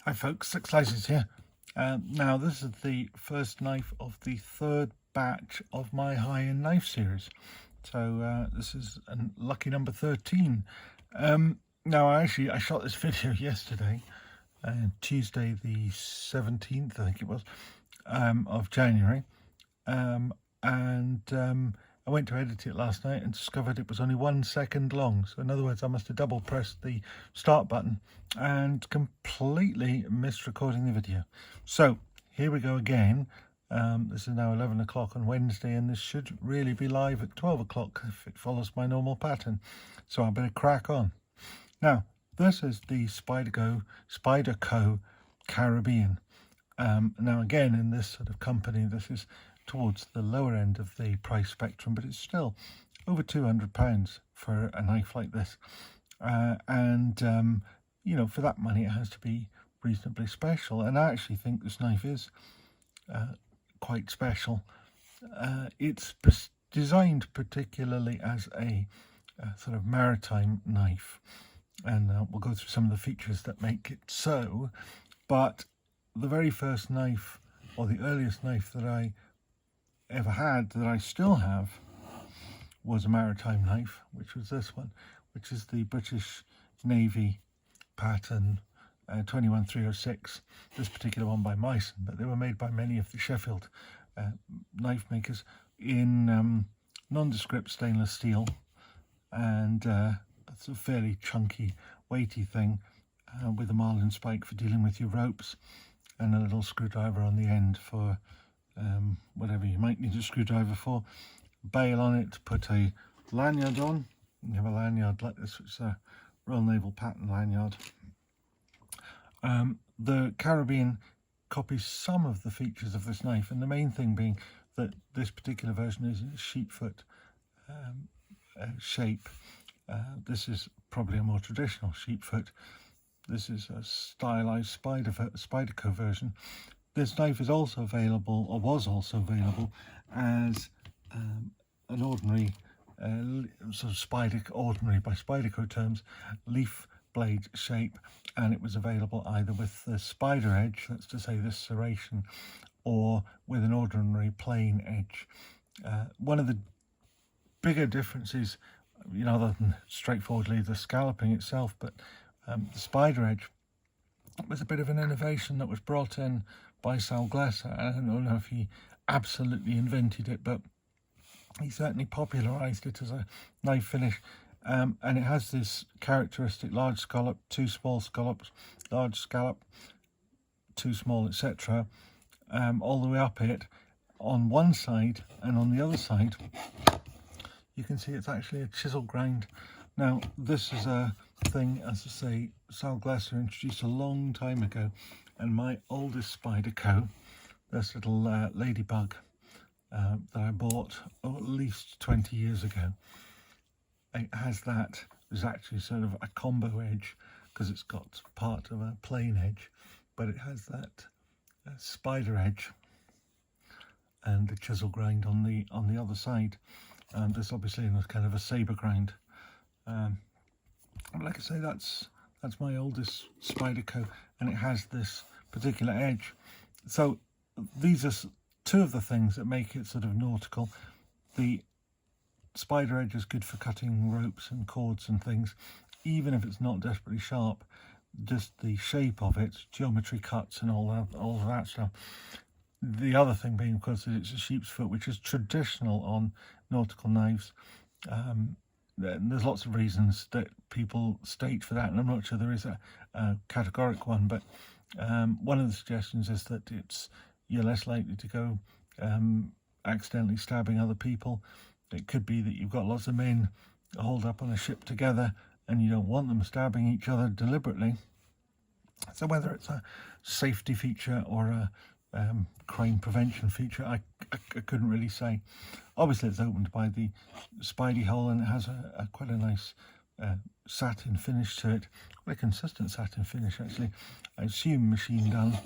Hi folks, Six Slices here. Now this is the first knife of the third batch of my high-end knife series. So this is lucky number 13. Now I shot this video yesterday, Tuesday the 17th I think it was, of January. I went to edit it last night and discovered it was only 1 second long. So in other words, I must have double pressed the start button and completely missed recording the video. So here we go again. This is now 11 o'clock on Wednesday, and this should really be live at 12 o'clock if it follows my normal pattern. So I better crack on. Now, this is the Spyderco Caribbean. Now again, in this sort of company, this is towards the lower end of the price spectrum, but it's still over £200 for a knife like this. You know, for that money, it has to be reasonably special. And I actually think this knife is quite special. It's designed particularly as a sort of maritime knife. And we'll go through some of the features that make it so. But the very first knife, or the earliest knife that I ever had, that I still have, was a maritime knife, which was this one, which is the British Navy pattern 21306. This particular one by Meissen, but they were made by many of the Sheffield knife makers in nondescript stainless steel, and it's a fairly chunky, weighty thing with a marlin spike for dealing with your ropes, and a little screwdriver on the end for whatever you might need a screwdriver for. Bail on it to put a lanyard on. You have a lanyard like this, which is a Royal Naval pattern lanyard. The Caribbean copies some of the features of this knife, and the main thing being that this particular version is a sheepfoot shape. This is probably a more traditional sheepfoot. This is a stylized Spyderco version. This knife is also available, or was also available, as an ordinary, sort of ordinary by Spyderco terms, leaf blade shape, and it was available either with the spider edge, that's to say this serration, or with an ordinary plain edge. One of the bigger differences, you know, other than straightforwardly the scalloping itself, but the spider edge was a bit of an innovation that was brought in by Sal Glesser. I don't know if he absolutely invented it, but he certainly popularized it as a knife finish. And it has this characteristic large scallop, two small scallops, large scallop, two small, etc., all the way up it on one side, and on the other side you can see it's actually a chisel grind. Now this is a thing, as I say, Sal Glesser introduced a long time ago, and my oldest Spyderco, this little ladybug that I bought at least 20 years ago, it has that. There's actually sort of a combo edge because it's got part of a plain edge, but it has that spider edge and the chisel grind on the other side. This obviously is kind of a saber grind. Like I say, that's my oldest Spyderco, and it has this particular edge. So these are two of the things that make it sort of nautical. The spider edge is good for cutting ropes and cords and things, even if it's not desperately sharp. Just the shape of it, geometry cuts and all of that stuff. The other thing being, of course, that it's a sheep's foot, which is traditional on nautical knives. There's lots of reasons that people state for that, and I'm not sure there is a categoric one, but one of the suggestions is that you're less likely to go accidentally stabbing other people. It could be that you've got lots of men hauled up on a ship together and you don't want them stabbing each other deliberately. So whether it's a safety feature or a crime prevention feature, I couldn't really say. Obviously it's opened by the Spidey hole, and it has quite a nice satin finish to it, quite a consistent satin finish actually. I assume machine done.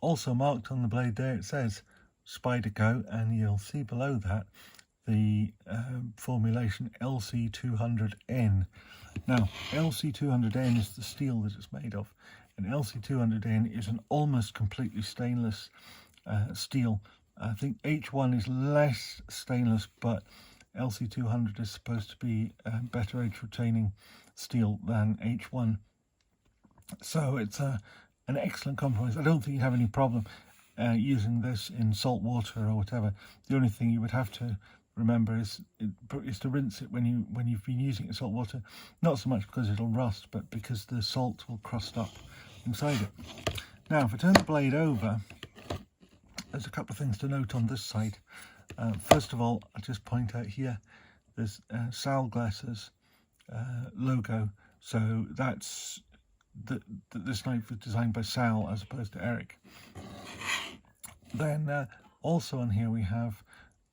Also marked on the blade there, it says Spyderco, and you'll see below that the formulation LC200N. Now, LC200N is the steel that it's made of, and LC200N is an almost completely stainless steel. I think H1 is less stainless, but LC200 is supposed to be better edge retaining steel than H1. So it's an excellent compromise. I don't think you have any problem using this in salt water or whatever. The only thing you would have to remember is to rinse it when you've been using it in salt water. Not so much because it'll rust, but because the salt will crust up inside it. Now, if I turn the blade over, there's a couple of things to note on this side. First of all, I'll just point out here, there's Sal Glass's logo. So that's this knife was designed by Sal as opposed to Eric. Then also on here we have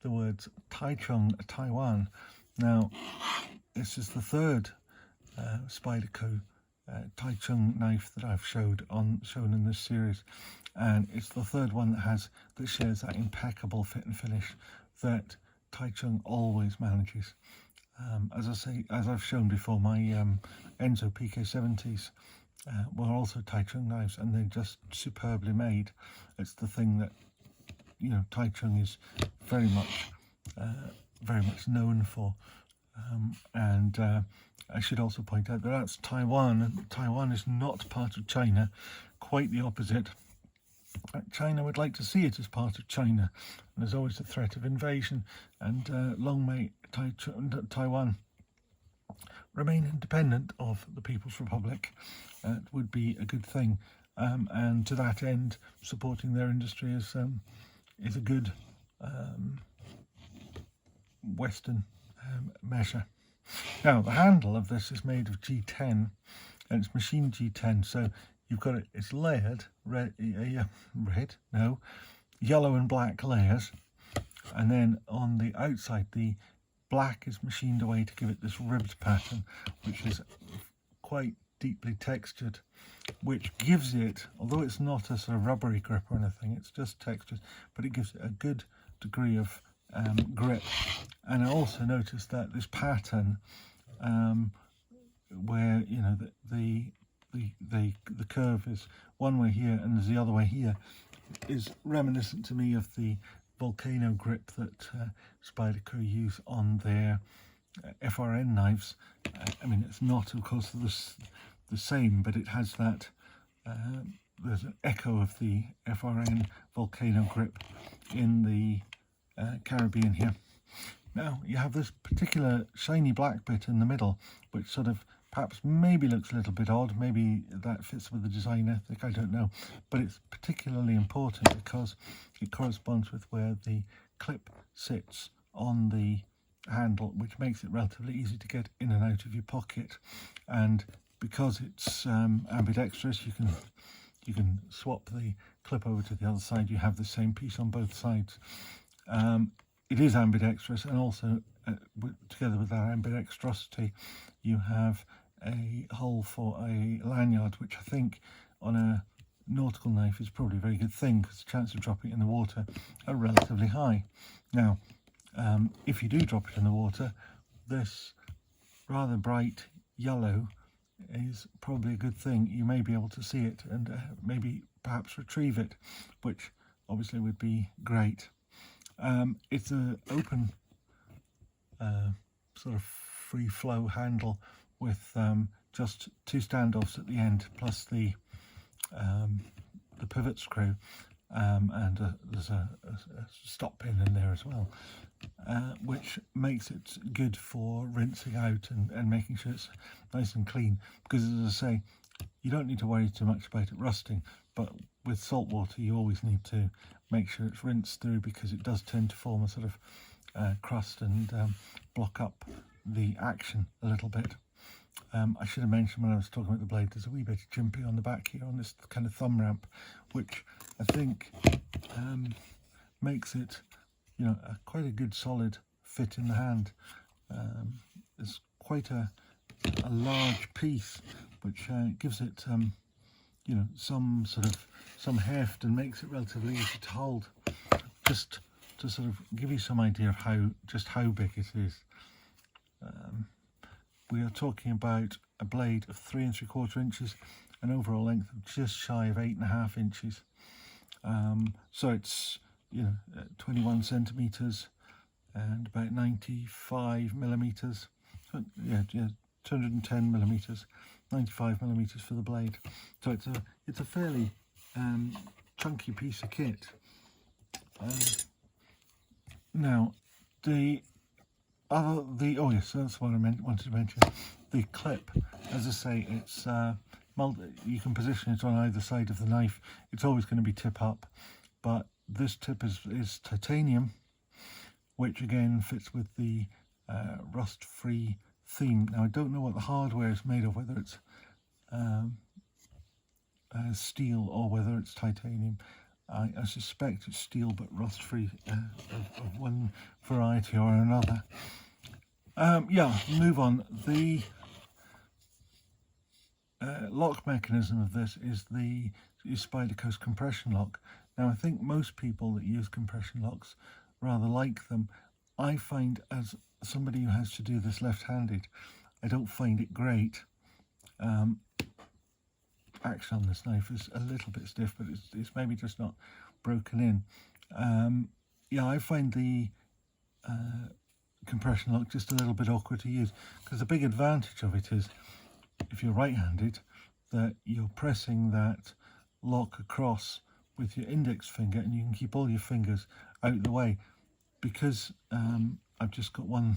the words Taichung, Taiwan. Now, this is the third Spyderco Taichung knife that I've shown in this series, and it's the third one that shares that impeccable fit and finish that Taichung always manages. As I say, as I've shown before, my Enzo PK70s were also Taichung knives, and they're just superbly made. It's the thing that, you know, Taichung is very much known for. And I should also point out that that's Taiwan, and Taiwan is not part of China, quite the opposite. China would like to see it as part of China, and there's always a threat of invasion, and long may Taiwan remain independent of the People's Republic. It would be a good thing, and to that end, supporting their industry is a good Western measure. Now, the handle of this is made of G10, and it's machined G10, so you've got it's layered, yellow and black layers, and then on the outside the black is machined away to give it this ribbed pattern, which is quite deeply textured, which gives it, although it's not a sort of rubbery grip or anything, it's just textured, but it gives it a good degree of grip. And I also noticed that this pattern, where, you know, the curve is one way here and there's the other way here, is reminiscent to me of the volcano grip that Spyderco use on their FRN knives. I mean, it's not, of course, the same, but it has that, there's an echo of the FRN volcano grip in the Caribbean here. Now, you have this particular shiny black bit in the middle, which sort of perhaps maybe looks a little bit odd. Maybe that fits with the design ethic, I don't know. But it's particularly important because it corresponds with where the clip sits on the handle, which makes it relatively easy to get in and out of your pocket. And because it's ambidextrous, you can swap the clip over to the other side. You have the same piece on both sides. It is ambidextrous, and also together with that ambidextrosity, you have a hole for a lanyard, which I think on a nautical knife is probably a very good thing because the chance of dropping it in the water are relatively high. Now, if you do drop it in the water, this rather bright yellow is probably a good thing. You may be able to see it and maybe perhaps retrieve it, which obviously would be great. It's an open sort of free flow handle with just two standoffs at the end, plus the pivot screw, and there's a stop pin in there as well, which makes it good for rinsing out and making sure it's nice and clean, because as I say, you don't need to worry too much about it rusting, but with salt water you always need to make sure it's rinsed through, because it does tend to form a sort of crust and block up the action a little bit. I should have mentioned when I was talking about the blade, there's a wee bit of jimpy on the back here on this kind of thumb ramp, which I think makes it, you know, quite a good solid fit in the hand. It's quite a large piece, which gives it you know, some heft and makes it relatively easy to hold. Just to sort of give you some idea of just how big it is. We are talking about a blade of 3 3/4 inches, an overall length of just shy of 8.5 inches. So it's 21 centimeters and about 95 millimeters. So, yeah, 210 millimeters, 95 millimeters for the blade. So it's a fairly chunky piece of kit. Now oh yes, that's what I wanted to mention. The clip, as I say, it's you can position it on either side of the knife. It's always going to be tip up, but this tip is titanium, which again fits with the rust-free theme. Now I don't know what the hardware is made of, whether it's steel or whether it's titanium. I suspect it's steel, but rust-free of one variety or another. Yeah, move on. The lock mechanism of this is Spyderco's compression lock. Now I think most people that use compression locks rather like them. I find, as somebody who has to do this left-handed, I don't find it great. Action on this knife is a little bit stiff, but it's maybe just not broken in. Yeah, I find the compression lock just a little bit awkward to use, because the big advantage of it is, if you're right-handed, that you're pressing that lock across with your index finger, and you can keep all your fingers out of the way. Because I've just got the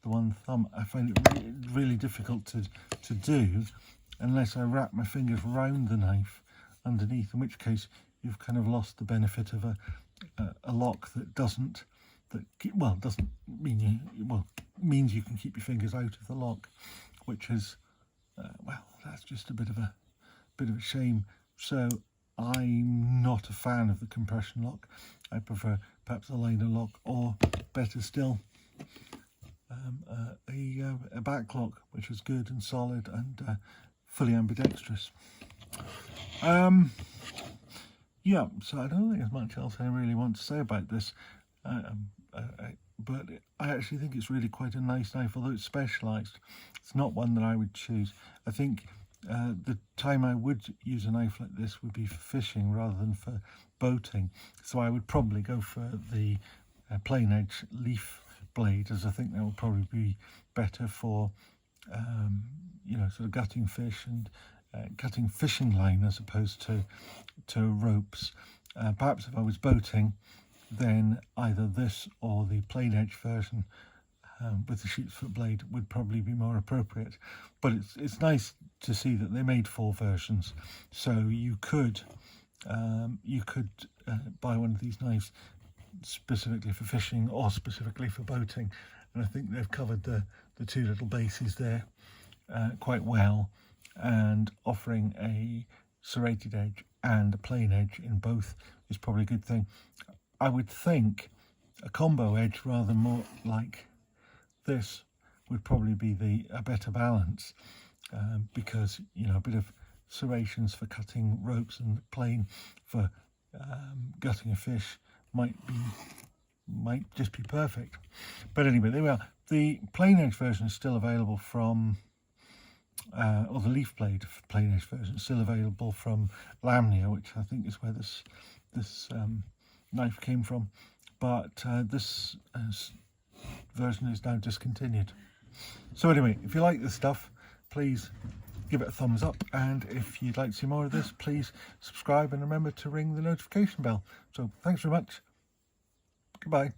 one thumb, I find it really difficult to do unless I wrap my fingers round the knife underneath, in which case you've kind of lost the benefit of a lock that doesn't mean means you can keep your fingers out of the lock, which is well, that's just a bit of a shame. So I'm not a fan of the compression lock. I prefer perhaps a liner lock, or better still, a back lock, which is good and solid and fully ambidextrous. Yeah, so I don't think there's much else I really want to say about this, but I actually think it's really quite a nice knife, although it's specialised. It's not one that I would choose. I think the time I would use a knife like this would be for fishing rather than for boating, so I would probably go for the plain edge leaf blade, as I think that would probably be better for sort of gutting fish and cutting fishing line as opposed to ropes. Perhaps if I was boating, then either this or the plain edge version with the sheep's foot blade would probably be more appropriate. But it's nice to see that they made 4 versions, so you could buy one of these knives specifically for fishing or specifically for boating, and I think they've covered the 2 little bases there quite well, and offering a serrated edge and a plain edge in both is probably a good thing. I would think a combo edge, rather more like this, would probably be a better balance, because a bit of serrations for cutting ropes and plain for gutting a fish might just be perfect. But anyway, there we are. The plain edge version is still available from or the leaf blade plain edge version is still available from Lamnia, which I think is where this knife came from, but this version is now discontinued. So anyway, if you like this stuff, please give it a thumbs up, and if you'd like to see more of this, please subscribe and remember to ring the notification bell. So thanks very much. Goodbye.